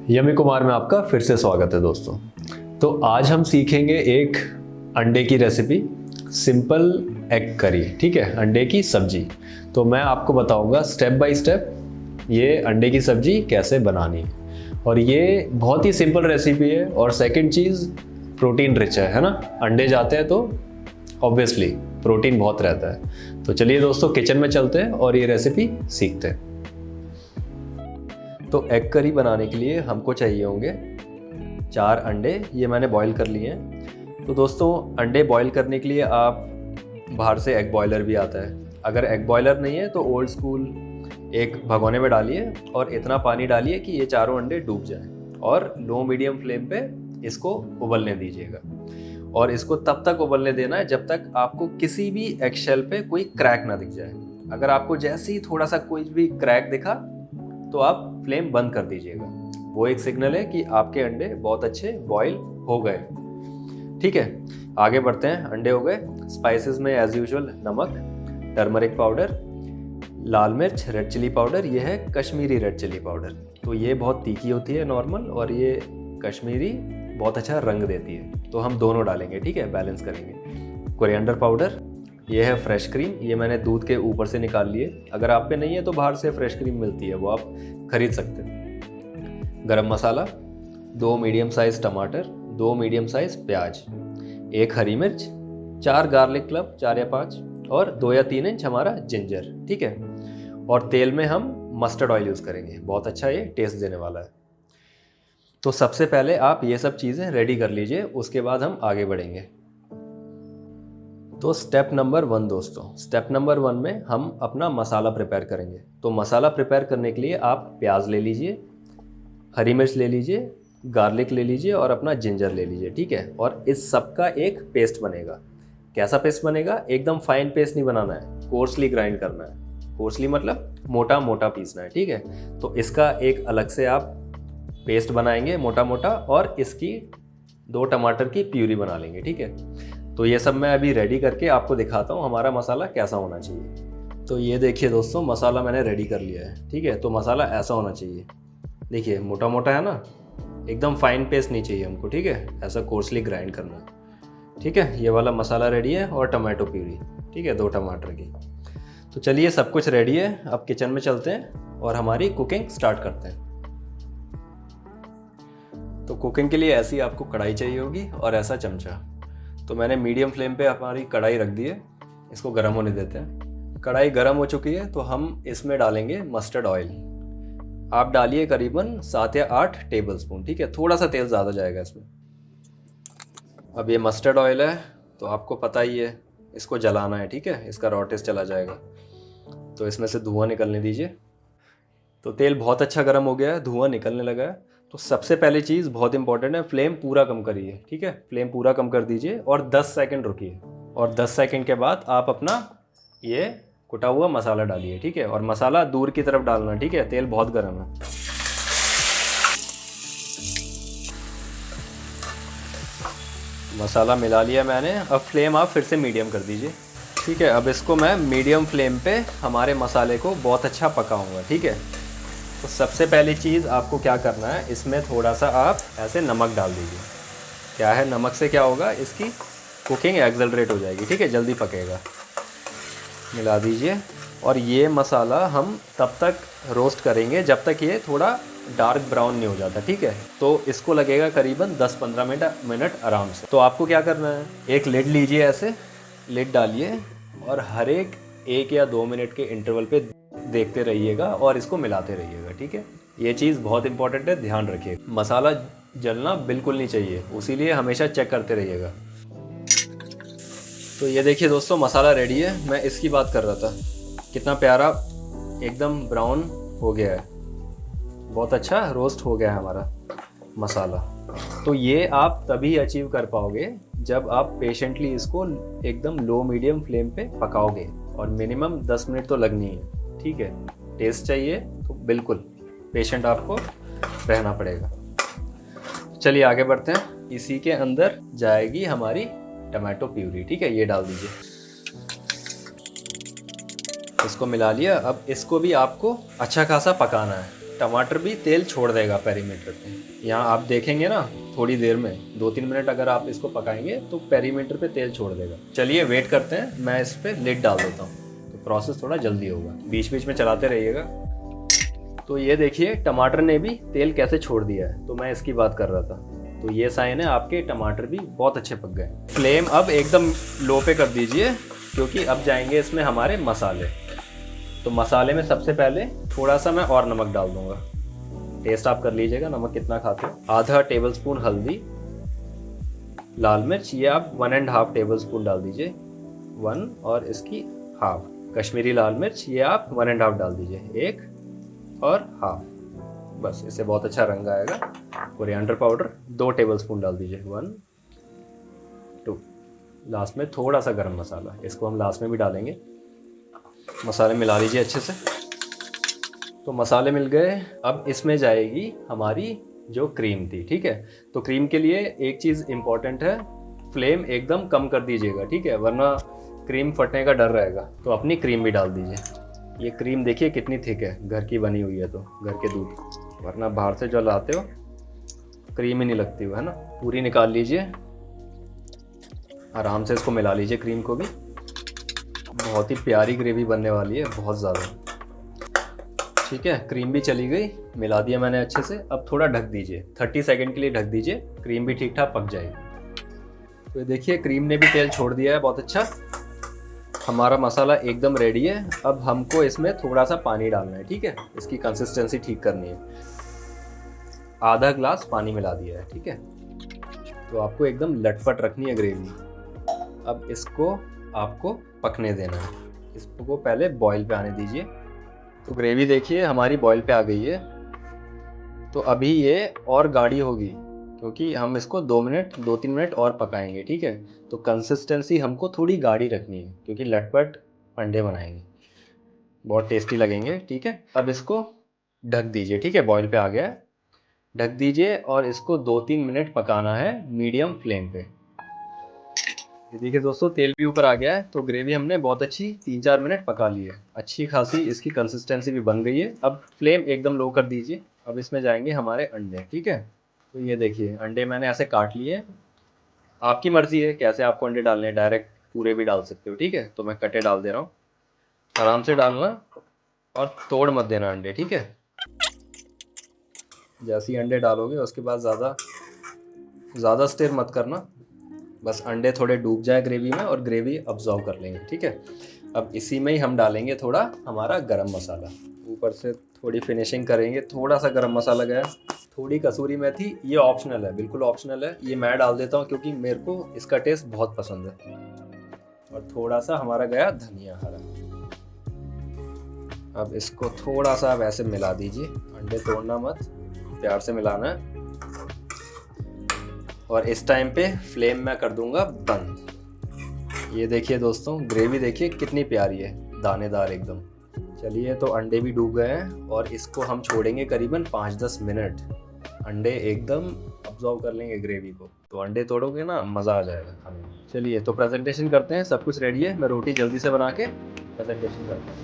Yummy Kumar में आपका फिर से स्वागत है दोस्तों। तो आज हम सीखेंगे एक अंडे की रेसिपी, सिंपल एग करी। ठीक है, अंडे की सब्जी। तो मैं आपको बताऊंगा स्टेप बाय स्टेप ये अंडे की सब्जी कैसे बनानी है। और ये बहुत ही सिंपल रेसिपी है। और सेकंड चीज़, प्रोटीन रिच है ना। अंडे जाते हैं तो ऑब्वियसली प्रोटीन बहुत रहता है। तो चलिए दोस्तों, किचन में चलते हैं और ये रेसिपी सीखते हैं। तो एग करी बनाने के लिए हमको चाहिए होंगे 4 अंडे। ये मैंने बॉईल कर लिए हैं। तो दोस्तों, अंडे बॉईल करने के लिए आप बाहर से एग बॉयलर भी आता है। अगर एग बॉयलर नहीं है तो ओल्ड स्कूल एक भगोने में डालिए और इतना पानी डालिए कि ये चारों अंडे डूब जाएं। और लो मीडियम फ्लेम पे इसको उबलने दीजिएगा। और इसको तब तक उबलने देना है जब तक आपको किसी भी एग शेल पे कोई क्रैक ना दिख जाए। अगर आपको जैसे ही थोड़ा सा कोई भी क्रैक दिखा तो आप फ्लेम बंद कर दीजिएगा। वो एक सिग्नल है कि आपके अंडे बहुत अच्छे बॉईल हो गए। ठीक है, आगे बढ़ते हैं। अंडे हो गए। स्पाइसेस में एज यूजुअल नमक, टर्मरिक पाउडर, लाल मिर्च, रेड चिली पाउडर। ये है कश्मीरी रेड चिली पाउडर। तो ये बहुत तीखी होती है नॉर्मल, और ये कश्मीरी बहुत अच्छा रंग देती है। तो हम दोनों डालेंगे, ठीक है, बैलेंस करेंगे। कोरिएंडर पाउडर, ये है फ्रेश क्रीम। ये मैंने दूध के ऊपर से निकाल लिए। अगर आप पे नहीं है तो बाहर से फ्रेश क्रीम मिलती है, वो आप खरीद सकते हैं। गरम मसाला, 2 मीडियम साइज टमाटर, 2 मीडियम साइज प्याज, 1 हरी मिर्च, 4 गार्लिक क्लब, 4 या 5, और 2 या 3 इंच हमारा जिंजर। ठीक है। और तेल में हम मस्टर्ड ऑयल यूज़ करेंगे, बहुत अच्छा ये टेस्ट देने वाला है। तो सबसे पहले आप ये सब चीज़ें रेडी कर लीजिए, उसके बाद हम आगे बढ़ेंगे। तो स्टेप नंबर 1 दोस्तों, स्टेप नंबर 1 में हम अपना मसाला प्रिपेयर करेंगे। तो मसाला प्रिपेयर करने के लिए आप प्याज ले लीजिए, हरी मिर्च ले लीजिए, गार्लिक ले लीजिए और अपना जिंजर ले लीजिए। ठीक है। और इस सब का एक पेस्ट बनेगा। कैसा पेस्ट बनेगा? एकदम फाइन पेस्ट नहीं बनाना है, कोर्सली ग्राइंड करना है। कोर्सली मतलब मोटा मोटा पीसना है। ठीक है। तो इसका एक अलग से आप पेस्ट बनाएंगे मोटा मोटा, और इसकी 2 टमाटर की प्यूरी बना लेंगे। ठीक है। तो ये सब मैं अभी रेडी करके आपको दिखाता हूँ हमारा मसाला कैसा होना चाहिए। तो ये देखिए दोस्तों, मसाला मैंने रेडी कर लिया है। ठीक है। तो मसाला ऐसा होना चाहिए, देखिए मोटा मोटा है ना, एकदम फाइन पेस्ट नहीं चाहिए हमको। ठीक है, ऐसा कोर्सली ग्राइंड करना है। ठीक है, ये वाला मसाला रेडी है। और टमाटो प्यूरी, ठीक है, 2 टमाटर की। तो चलिए, सब कुछ रेडी है। अब किचन में चलते हैं और हमारी कुकिंग स्टार्ट करते हैं। तो कुकिंग के लिए ऐसी आपको कढ़ाई चाहिए होगी और ऐसा चमचा। तो मैंने मीडियम फ्लेम पे हमारी कढ़ाई रख दी है, इसको गर्म होने देते हैं। कढ़ाई गर्म हो चुकी है तो हम इसमें डालेंगे मस्टर्ड ऑयल। आप डालिए करीबन 7 या 8 टेबल स्पून। ठीक है, थोड़ा सा तेल ज़्यादा जाएगा इसमें। अब ये मस्टर्ड ऑयल है तो आपको पता ही है, इसको जलाना है। ठीक है, इसका रॉ टेस्ट चला जाएगा। तो इसमें से धुआं निकलने दीजिए। तो तेल बहुत अच्छा गर्म हो गया है, धुआं निकलने लगा है। तो सबसे पहली चीज़ बहुत इंपॉर्टेंट है, फ्लेम पूरा कम करिए। ठीक है, फ्लेम पूरा कम कर दीजिए और 10 सेकंड रुकिए। और 10 सेकंड के बाद आप अपना ये कुटा हुआ मसाला डालिए। ठीक है, और मसाला दूर की तरफ डालना। ठीक है, तेल बहुत गर्म है। मसाला मिला लिया मैंने। अब फ्लेम आप फिर से मीडियम कर दीजिए। ठीक है, अब इसको मैं मीडियम फ्लेम पे हमारे मसाले को बहुत अच्छा पकाऊंगा। ठीक है। तो सबसे पहली चीज़ आपको क्या करना है, इसमें थोड़ा सा आप ऐसे नमक डाल दीजिए। क्या है, नमक से क्या होगा, इसकी कुकिंग एक्सेलरेट हो जाएगी। ठीक है, जल्दी पकेगा। मिला दीजिए। और ये मसाला हम तब तक रोस्ट करेंगे जब तक ये थोड़ा डार्क ब्राउन नहीं हो जाता। ठीक है। तो इसको लगेगा करीबन 10-15 मिनट आराम से। तो आपको क्या करना है, एक लिड लीजिए, ऐसे लिड डालिए और हर एक 1 या 2 मिनट के इंटरवल पे देखते रहिएगा और इसको मिलाते रहिएगा। ठीक है, ये चीज़ बहुत इंपॉर्टेंट है, ध्यान रखिए। मसाला जलना बिल्कुल नहीं चाहिए, उसीलिए हमेशा चेक करते रहिएगा। तो ये देखिए दोस्तों, मसाला रेडी है। मैं इसकी बात कर रहा था, कितना प्यारा एकदम ब्राउन हो गया है, बहुत अच्छा रोस्ट हो गया है हमारा मसाला। तो ये आप तभी अचीव कर पाओगे जब आप पेशेंटली इसको एकदम लो मीडियम फ्लेम पे पकाओगे, और मिनिमम 10 मिनट तो लगनी है। ठीक है, टेस्ट चाहिए तो बिल्कुल पेशेंट आपको रहना पड़ेगा। चलिए आगे बढ़ते हैं। इसी के अंदर जाएगी हमारी टमाटो प्यूरी। ठीक है, ये डाल दीजिए। इसको मिला लिया। अब इसको भी आपको अच्छा खासा पकाना है। टमाटर भी तेल छोड़ देगा पेरीमीटर पे। यहाँ आप देखेंगे ना, थोड़ी देर में 2-3 मिनट अगर आप इसको पकाएंगे तो पेरीमीटर पे तेल छोड़ देगा। चलिए वेट करते हैं, मैं इस पर लिड डाल देता हूँ तो प्रोसेस थोड़ा जल्दी होगा। बीच बीच में चलाते रहिएगा। तो ये देखिए टमाटर ने भी तेल कैसे छोड़ दिया है, तो मैं इसकी बात कर रहा था। तो ये साइन है आपके टमाटर भी बहुत अच्छे पक गए। फ्लेम अब एकदम लो पे कर दीजिए, क्योंकि अब जाएंगे इसमें हमारे मसाले। तो मसाले में सबसे पहले थोड़ा सा मैं और नमक डाल दूंगा। टेस्ट आप कर लीजिएगा नमक कितना खाते हो। आधा टेबलस्पून हल्दी। लाल मिर्च ये आप 1.5 टेबलस्पून डाल दीजिए, 1 और इसकी हाफ। कश्मीरी लाल मिर्च ये आप 1.5 डाल दीजिए, 1 और हाफ, बस इससे बहुत अच्छा रंग आएगा। कोरिएंडर पाउडर 2 टेबलस्पून डाल दीजिए, 1 2। लास्ट में थोड़ा सा गरम मसाला, इसको हम लास्ट में भी डालेंगे। मसाले मिला लीजिए अच्छे से। तो मसाले मिल गए, अब इसमें जाएगी हमारी जो क्रीम थी, ठीक है। तो क्रीम के लिए एक चीज़ इम्पॉर्टेंट है, फ्लेम एकदम कम कर दीजिएगा, ठीक है, वरना क्रीम फटने का डर रहेगा। तो अपनी क्रीम भी डाल दीजिए। ये क्रीम देखिए कितनी थिक है, घर की बनी हुई है, तो घर के दूध, वरना बाहर से जो लाते हो क्रीम ही नहीं लगती वो, है ना। पूरी निकाल लीजिए, आराम से इसको मिला लीजिए क्रीम को भी। बहुत ही प्यारी ग्रेवी बनने वाली है, बहुत ज़्यादा, ठीक है। क्रीम भी चली गई, मिला दिया मैंने अच्छे से। अब थोड़ा ढक दीजिए, 30 सेकंड के लिए ढक दीजिए, क्रीम भी ठीक ठाक पक जाएगी। तो देखिए क्रीम ने भी तेल छोड़ दिया है, बहुत अच्छा। हमारा मसाला एकदम रेडी है। अब हमको इसमें थोड़ा सा पानी डालना है, ठीक है, इसकी कंसिस्टेंसी ठीक करनी है। आधा ग्लास पानी मिला दिया है, ठीक है। तो आपको एकदम लटपट रखनी है ग्रेवी। अब इसको आपको पकने देना है, इसको पहले बॉईल पे आने दीजिए। तो ग्रेवी देखिए हमारी बॉईल पे आ गई है। तो अभी ये और गाढ़ी होगी, क्योंकि हम इसको 2-3 मिनट और पकाएंगे, ठीक है। तो कंसिस्टेंसी हमको थोड़ी गाढ़ी रखनी है, क्योंकि लटपट अंडे बनाएंगे, बहुत टेस्टी लगेंगे, ठीक है। अब इसको ढक दीजिए, ठीक है, बॉईल पे आ गया है, ढक दीजिए और इसको 2-3 मिनट पकाना है मीडियम फ्लेम पे। ये देखिए दोस्तों तेल भी ऊपर आ गया है। तो ग्रेवी हमने बहुत अच्छी 3-4 मिनट पका ली है, अच्छी खासी इसकी कंसिस्टेंसी भी बन गई है। अब फ्लेम एकदम लो कर दीजिए। अब इसमें जाएंगे हमारे अंडे, ठीक है। तो ये देखिए अंडे मैंने ऐसे काट लिए। आपकी मर्ज़ी है कैसे आपको अंडे डालने हैं, डायरेक्ट पूरे भी डाल सकते हो, ठीक है। तो मैं कटे डाल दे रहा हूँ, आराम से डालना और तोड़ मत देना अंडे, ठीक है। जैसे ही अंडे डालोगे उसके बाद ज़्यादा स्टिर मत करना, बस अंडे थोड़े डूब जाए ग्रेवी में और ग्रेवी अब्जॉर्व कर लेंगे, ठीक है। अब इसी में ही हम डालेंगे थोड़ा हमारा गरम मसाला, ऊपर से थोड़ी फिनिशिंग करेंगे। थोड़ा सा गरम मसाला गया, थोड़ी कसूरी मेथी, ये ऑप्शनल है, बिल्कुल ऑप्शनल है, ये मैं डाल देता हूँ क्योंकि मेरे को इसका टेस्ट बहुत पसंद है। और थोड़ा सा हमारा गया धनिया हरा। अब इसको थोड़ा सा वैसे मिला दीजिए, अंडे तोड़ना मत, प्यार से मिलाना है। और इस टाइम पे फ्लेम मैं कर दूंगा बंद। ये देखिए दोस्तों ग्रेवी देखिए कितनी प्यारी है, दानेदार एकदम। चलिए तो अंडे भी डूब गए हैं और इसको हम छोड़ेंगे करीबन 5-10 मिनट। अंडे एकदम अब्जॉर्व कर लेंगे ग्रेवी को। तो अंडे तोड़ोगे ना मज़ा आ जाएगा खाने में। चलिए तो प्रेजेंटेशन करते हैं, सब कुछ रेडी है, मैं रोटी जल्दी से बना के प्रेजेंटेशन करता हूँ।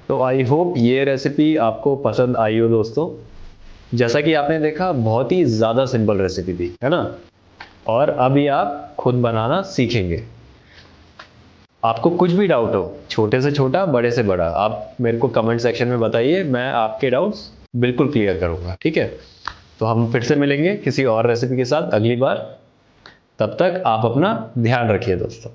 तो आई होप ये रेसिपी आपको पसंद आई हो दोस्तों। जैसा कि आपने देखा बहुत ही ज़्यादा सिंपल रेसिपी थी, है ना। और अभी आप खुद बनाना सीखेंगे। आपको कुछ भी डाउट हो, छोटे से छोटा बड़े से बड़ा, आप मेरे को कमेंट सेक्शन में बताइए, मैं आपके डाउट्स बिल्कुल क्लियर करूँगा। ठीक है, तो हम फिर से मिलेंगे किसी और रेसिपी के साथ अगली बार। तब तक आप अपना ध्यान रखिए दोस्तों।